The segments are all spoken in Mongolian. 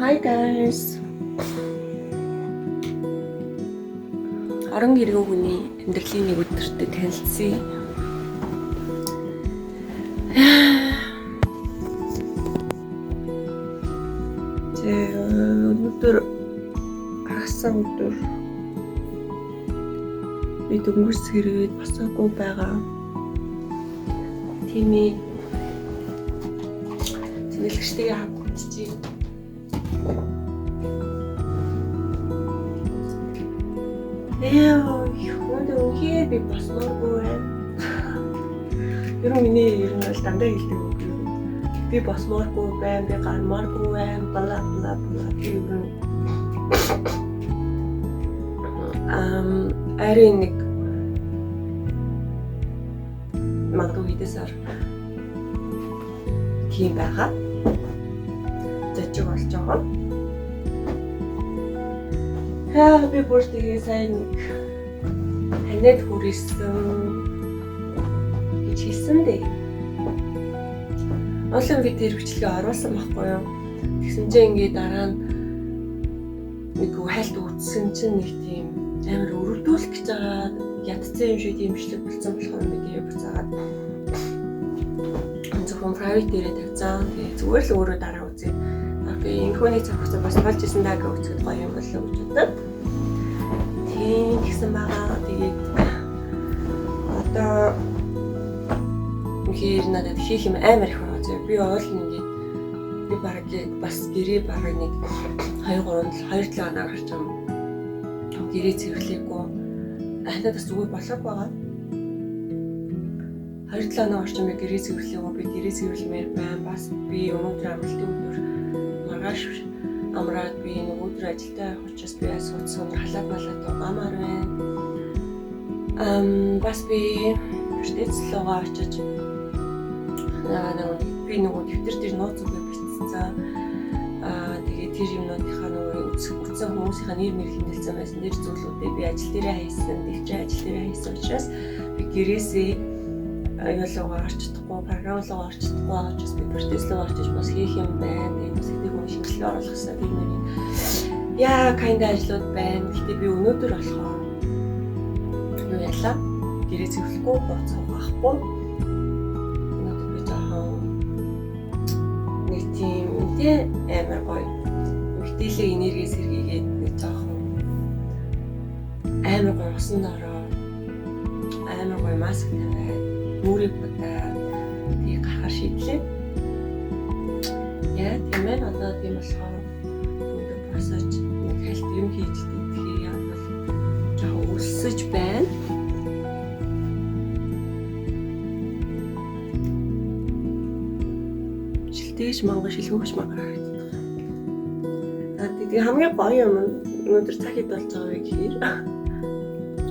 Hi guys. 10 гэргэн хүний амьдралын нэг өдөртөө танилцъя. Өнөөдөр хагасан өдөр би дөнгөс хэрвээ босоогүй байгаа. Тимээ тэнэлэгчтэйгээ хамтчих. Өнөөдөр үнхээр би босмооргүй байна. Ер нь бол дандаа хэлдэг үг. Би босмооргүй байна, би гармааргүй байна, бла бла бла гэх арай нэг магадгүй хэдээсээр тийм байгаа. Зочиг болж байгаа. Би бүр тэгээ сайн таньд хүрсэн гэж хэлсэн дээ. Олон видео бичлэгээ оруулсан байхгүй юу? Тэгсэн чинь ингээд дараа нь нэг хайлт үтсэн чинь нэг тийм амар өрөвдүүлэх гэж байгаа ядцсан юм шиг дэмжлэг болсон болохоор видео буцаагаад зөвхөн private дээрээ тавьсан. Тэгээ зүгээр л өөрөө дараа үзье. Би энэ хүний цаг хугацаа бас болж исэн даа гэж үзэхэд гоё юм болов гэж бодод. Тийм гэсэн байгаа. Тэгээд одоо үнэхээр надад хийх юм амар их байгаа. Би ойлно ингээд би бараг бас гэрээ бараг нэг 2-7 хоног гарч юм. Гэрээ цэвэрлэхгүй. Надад бас зүгээр болоог байгаа. 2-7 хоног орчим би гэрээ цэвэрлэегүй. Би гэрээ цэвэрлэмээр байна. Бас би өнөөдөр амралтын өдөр маргааш амраад би нэг өдөр ажилдаа явах учраас би суудсан халаад амаар байна. Бас би штэцлогоо очиж би нөгөө дэвтэр дээр нууц үгээ бичсэн. Тэгээд тэр юмнуудынхаа нөгөө үтсэн хүмүүсийнхаа нэр хэлсэн байсан. Тэр зүйлүүдээ би ажил дээрээ хийсэн, дэвтрээ ажил дээрээ хийсэн учраас би гэрээсээ аюулгүйгээр орч чадахгүй, програмлогоо орч чадахгүй байгаа учраас би протестлогоо орчиж бас хийх юм байна. Тэгээд бас хэдий хүн шинжилгээ оруулах гэсэн тийм нэг kind ажлууд байна. Гэхдээ би өнөөдөр болохоор юу ялаа? Гэрээ цэвэрлэхгүй, бууцаа авахгүй. Өнөөдөр би жоохон нэг тийм амар гоё мэдээлэл энерги сэргийгээд нэг жоохон амар гоё усан дороо амар гоё маск тавиад нүрийг бодаа тийг гарахаар шийдлээ. Яа тийм ээ одоо тийм болохоор өнөөдөр босооч нэг хальт юм хийж идэх юм бол жоохон өлсөж байна. Шилдэж мангаш шилгүүгч магаар харагддаг. Тэгээ хамгийн гоё юм өнөөдөр цаг хэд болж байгаа вэ гэхээр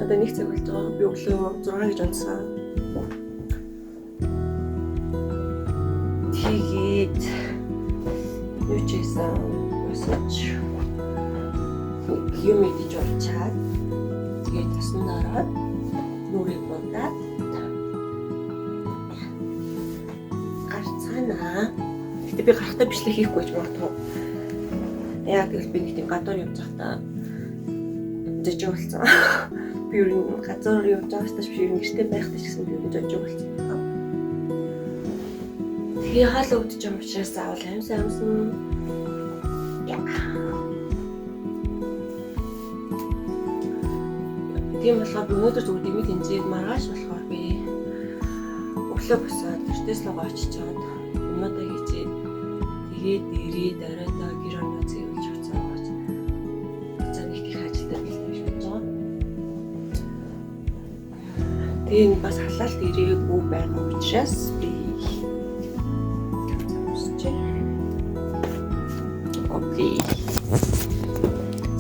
одоо 1 цаг болж байгаа. Би өглөө 6 гэж унтсан. Тэгээд юу ч хийсэн босож юм идэж орчаад тэгээд тасна дараад нүрийг бодаад гарцгаана. Гэтэ би гарахтаа бичлэг хийхгүй гэж бодсон. Яг л би нэг тийм гадуур явж байхдаа зожиг болсон. Би ер нь газар явж байгаас биш ер нь гэртээ байхдаа ч гэсэн би зожиг болсон. Тэгээ хаалт өгдөж юм учраас заавал амьсан. Тийм болохоор би өнөөдөр зүгээр дэмий тэнцээд маргааш болохоор би өглөө босоод Tesla-гоо очиж чад юмнуудаа хийчихэд тэгээд ирээд оройдоо гэр орноо зэвүүлж буцаагач. За нэг их ажилтаа билээ гэж бодож байгаа. Тэгээд бас халаалт ирээгүй байгаа учраас би окей.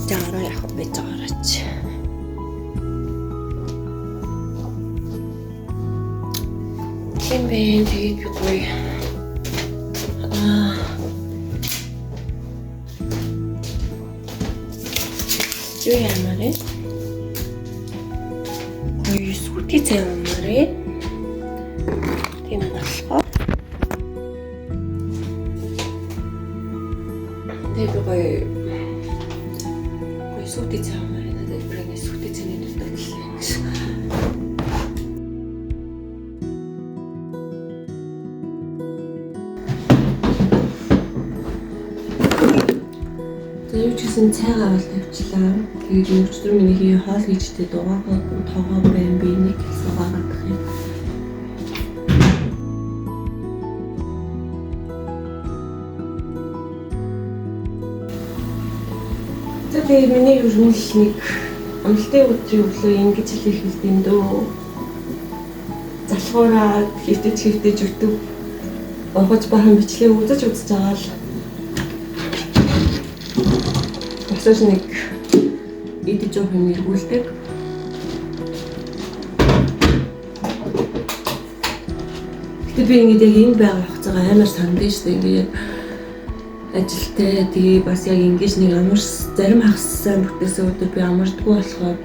Жаараа яг би заараач. Тэгээд би гоё юу ямарэ гоё сүти цай ямарэ тийм болохоор Нэр гоё сүйтэй цаа маань надад бүрэн сүйтэй цааны дутагдал юм гэсэн. Тэр үчигсэн цайгаа аваад тавьчлаа. Тэгээд өчтөр миний хоол хийжтэй дугаагаа тоогоо байн би нэг гэсэн угаагаад юм. Тэгээд миний өрнөл нэг амлалтын өдрийн өглөө ингэж хэлэх хэлдэм дөө. Залхуураад хөвтөж өгдөг. Огож бахан бичлэг үзэж байгаа л. Босож нэг идэж явах юм эргүүлдэг. Гэтэ би ингэж яг энэ байгаа хугацаага амар сандсан шүү дээ. Ингээд ажилтай тэгээ бас яг ингэж нэг амарс зарим хагассан бүтээсэн өдөр би амардгүй болохоор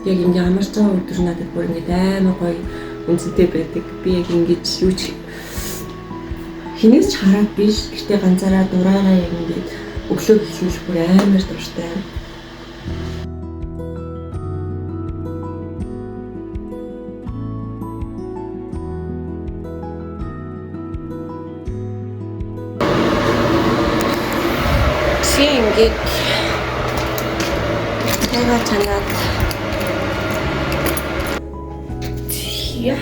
яг ингэ амарч байгаа өдөр надад бүр ингэ амар гоё үнцэнтэй байдаг. Би яг ингэж юу ч хинээс ч хараад биш. Гэтэ ганцаараа дураараа яг ингэ өглөө хэлэх бүр амар дуртай. Ингээд 내가 잔аад тийя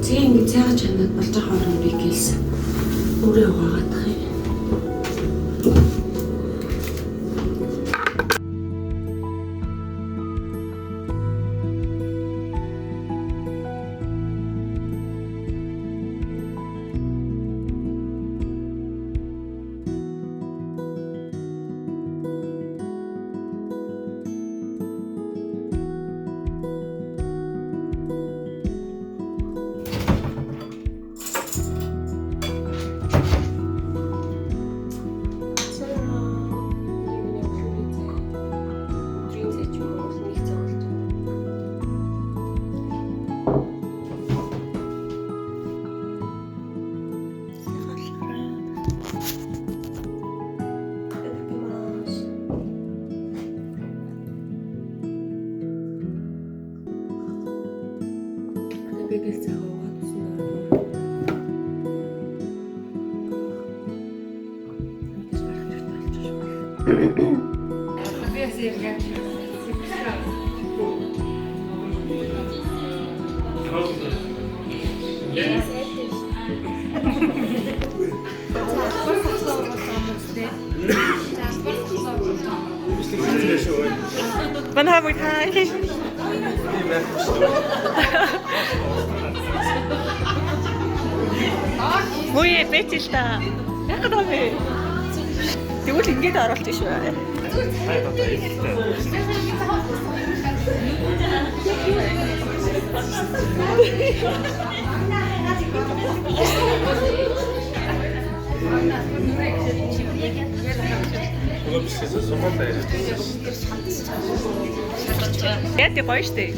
тийм ингээд цайгаа чанаад болж байгаа хоорондыг гэлсэн өөрөө угаагаадах юм. Wann haben wir keinen? Ой, бэчил та. Яг даа бэ. Тэгвэл ингэж оруулж шүү. Яа тий гоё штэ.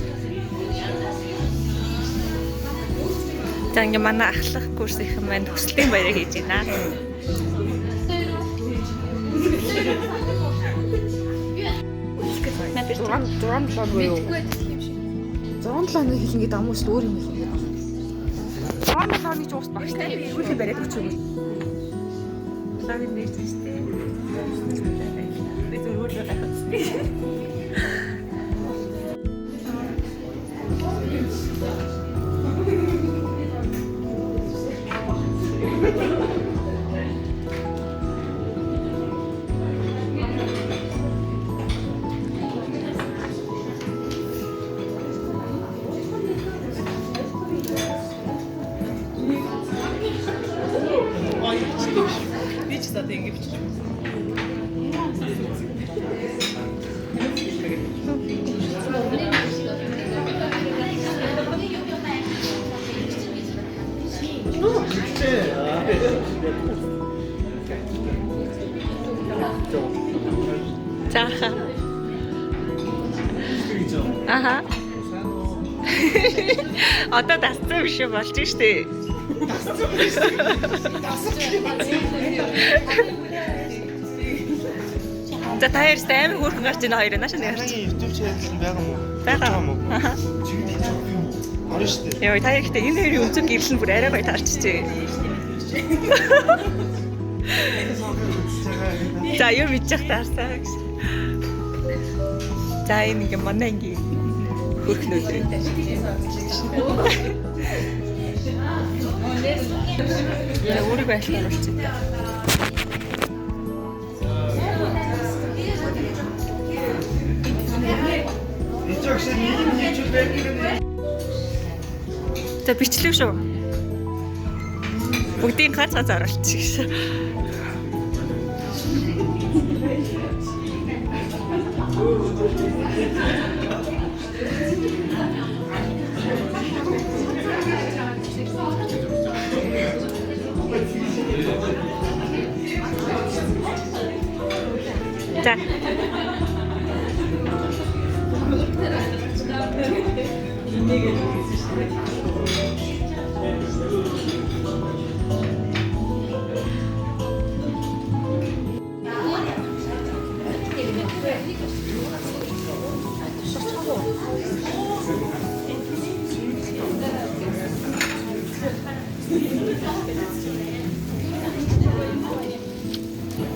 За ингээ манай ахлах курс их юм байна. Төслийн баяраа хийж байна. Драм юу? 107 хэлнгээд амуус өөр юм хэлнгээд. 107-ны ч уус багштай. Хүүхний бариад өгч юм. Лагын дээр зүстэй. Би зөв өөрөө гахацсан. Aha. Одоо дасцсан биш болж штэ. За таяр амар хөөрхөн гарч ийн хоёр нааш нэг гарч. YouTube channel байгаа мó? Байгаа мó? Орно шүү дээ. Яа, таяр ихтэй энэ хоёрын өнцөг гэрлэн бүр арай гоё таарчжээ. За юу мэдчих таарсаа гэж. За энэ нэг манай ингийн хөрхнүүд. Яа, өөрийгөө айлтгаар болчих та. Ичгсэн нэг юм хийчихвэл байдаг. За бичлэг шүү. Бүгдийн ганц ганц оруулчих шээ. За.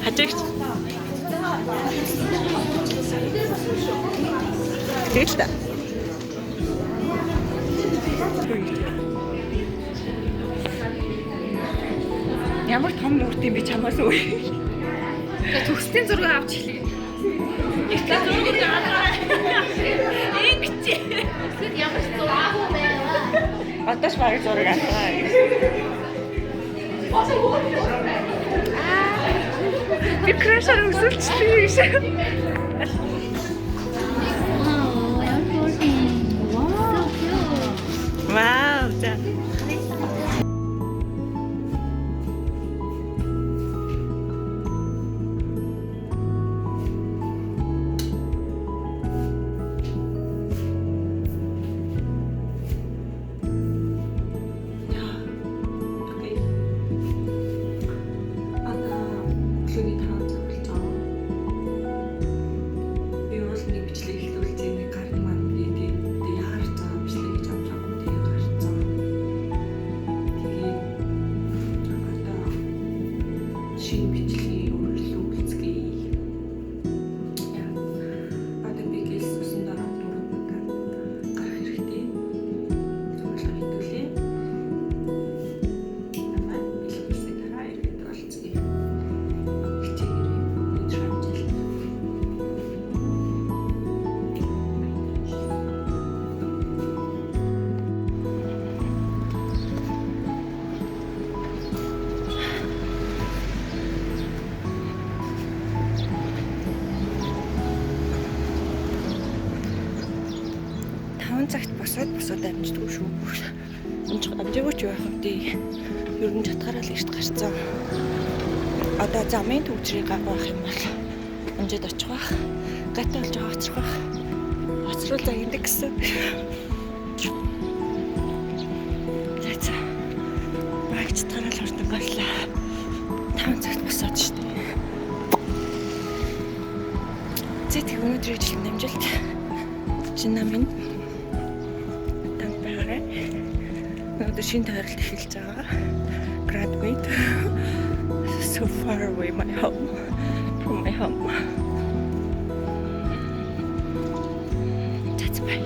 Хажигч. Тэгэж та. Ямар том үрт юм бэ чамаас үе. Төгсдийн зураг авч хэлээ. Их зураг аваа. Ингэж. Тэгэхэд ямар ч зураг авах байваа. Аташ баг зураг аваа. Би крашаар өсөлтсөн юм шиг. Вау, за. Цагт босоод амждгүй шүү. Амжаагүй ч байх юм дээ. Ер нь чатгаараа л эрт гарцсан. Одоо замын төвчрийг авах юм бол амжаад очих бах. Гатаа болж байгаа очих бах. Оцрол загиндаг гэсэн. За. Баг чатгаараа л хурдан галлаа. 5 цагт босоод шүү дээ. Зэт өнөөдөр ижил намжилт. Чинамин The shin тойролт эхэлж байгаа. Graduate. So far away from my home. That's bye.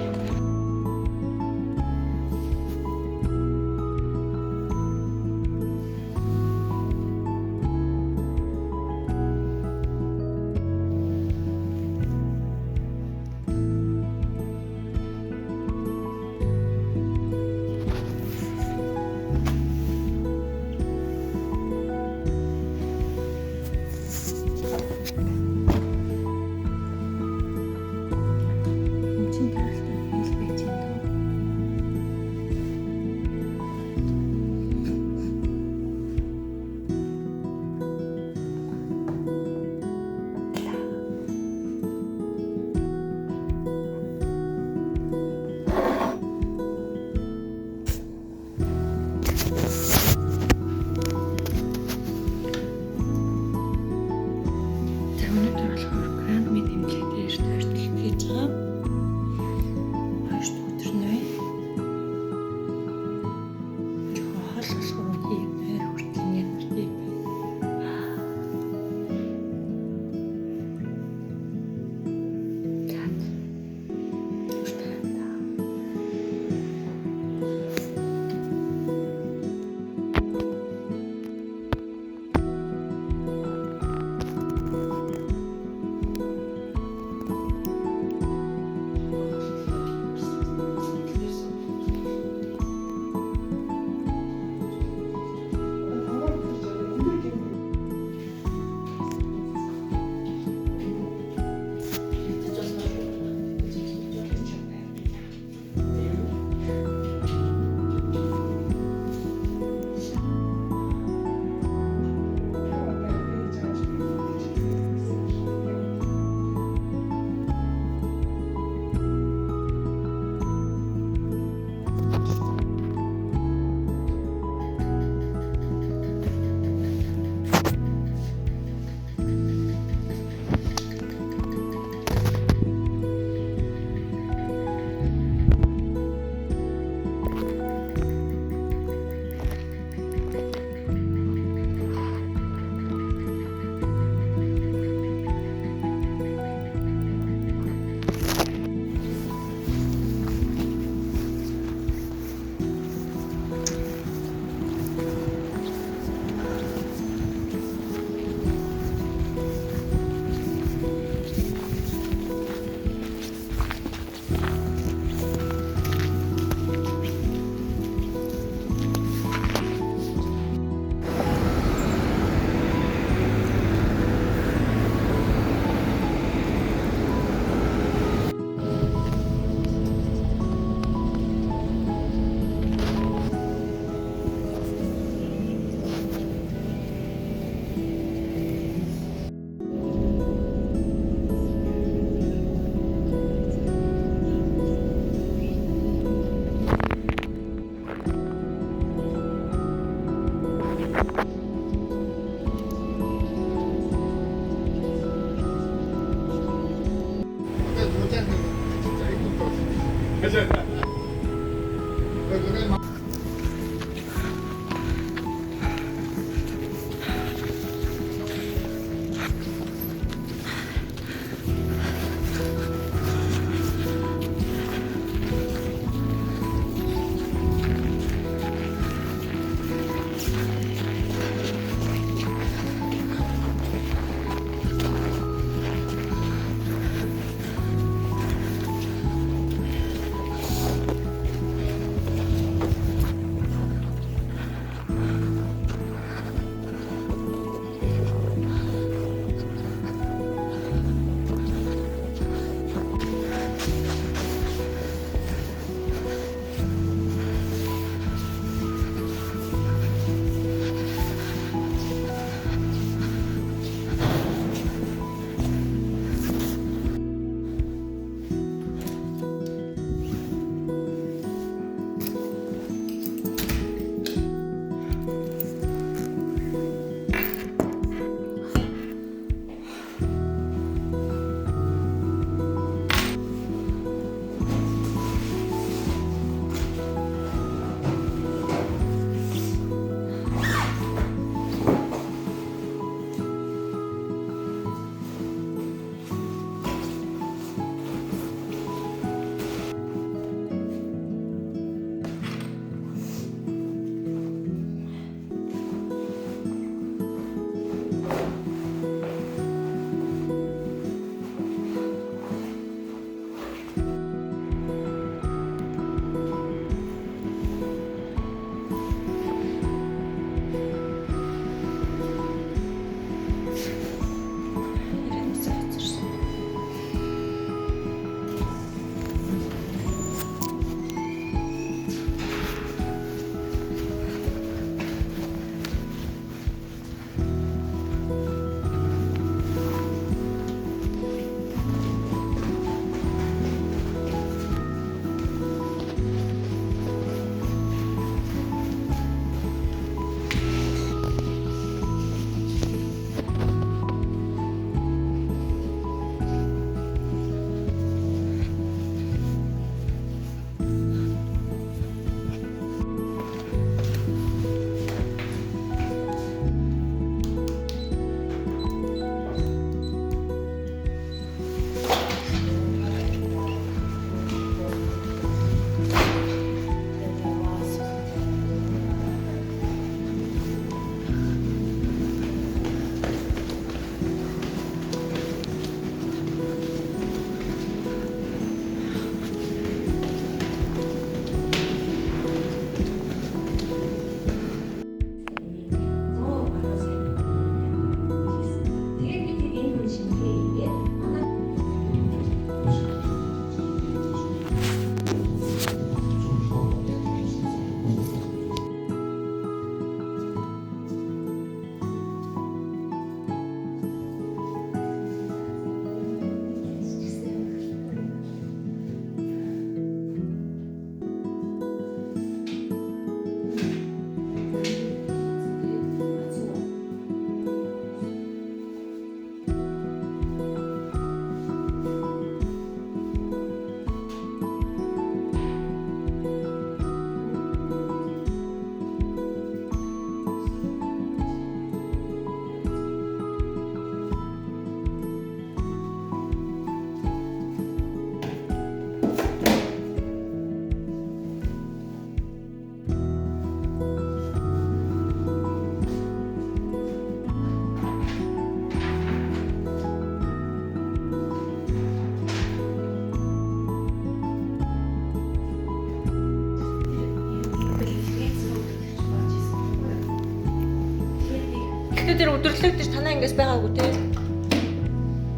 Тэр өдөрлөг дээр танаа ингээс байгаагүй тий.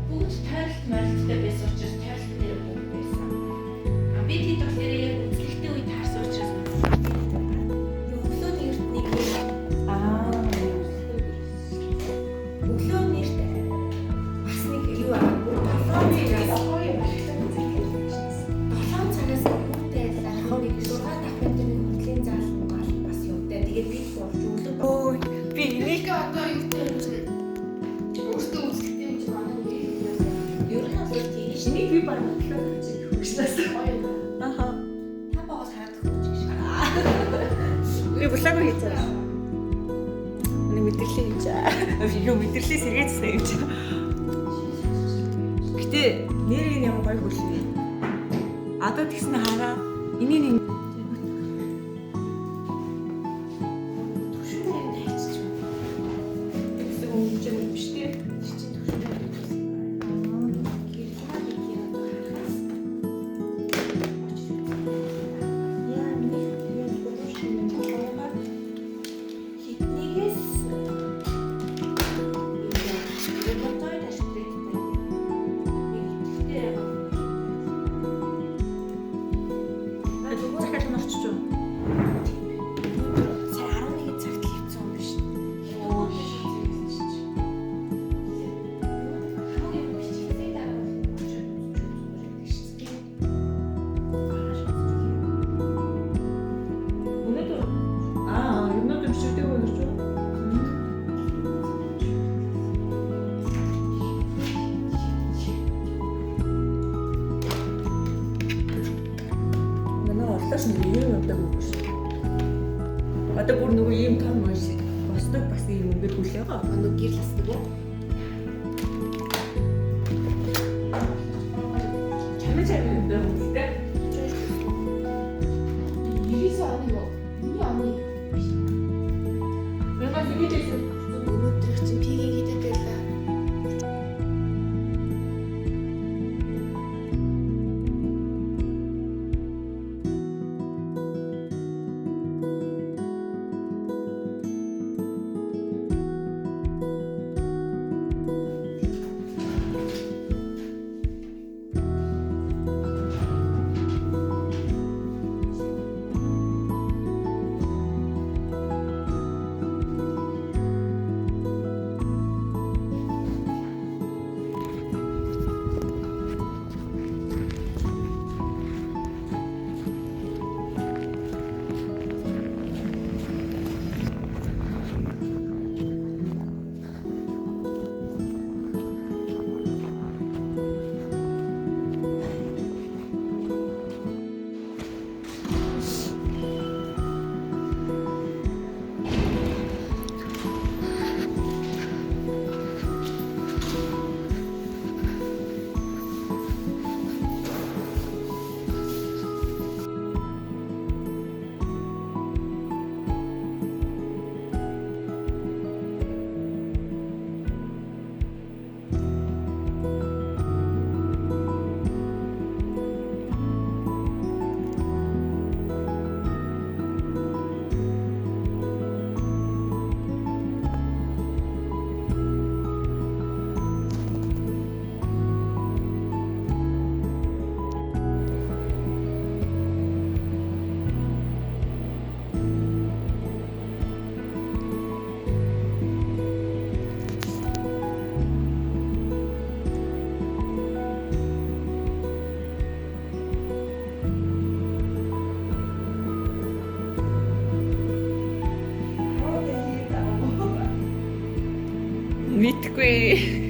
Бүгд тайлт майлттай байсан учраас тайлт дээр бүгд байсан. Би тэд болохоор яг үзлэгтэй үед таарсан учраас өглөөний эртнийг өглөөний эрт бас нэг юу долоон цагаас бүгдээ ахыг 6 дахин тэр хөтлийн заалмаар бас юмтай. Тэгээд би болж өглөө Би энийг одоо юу гэдэг вэ? Өөртөө юу хийж байгаа? Миний мэдрэлээ хийж байгаа. Юу мэдрэлээ сэргээцсэн юм чи. Гэтэ нэрийг нь ямар гоё хөлөө. Одоо тэгснэ хараа. Энийг нэг одоо бүр нөгөө ийм том маш босдог бас ийм өнгөр хүлээ байгаа. Нөгөө гэрлэсдэг үү? Чамд юм байна үстэй. 9 оны юу? Миний оны биш. Яна хийдээсэн. Өнөөдөр чинь пигийн хийдэг байлаа. Мэдгүй.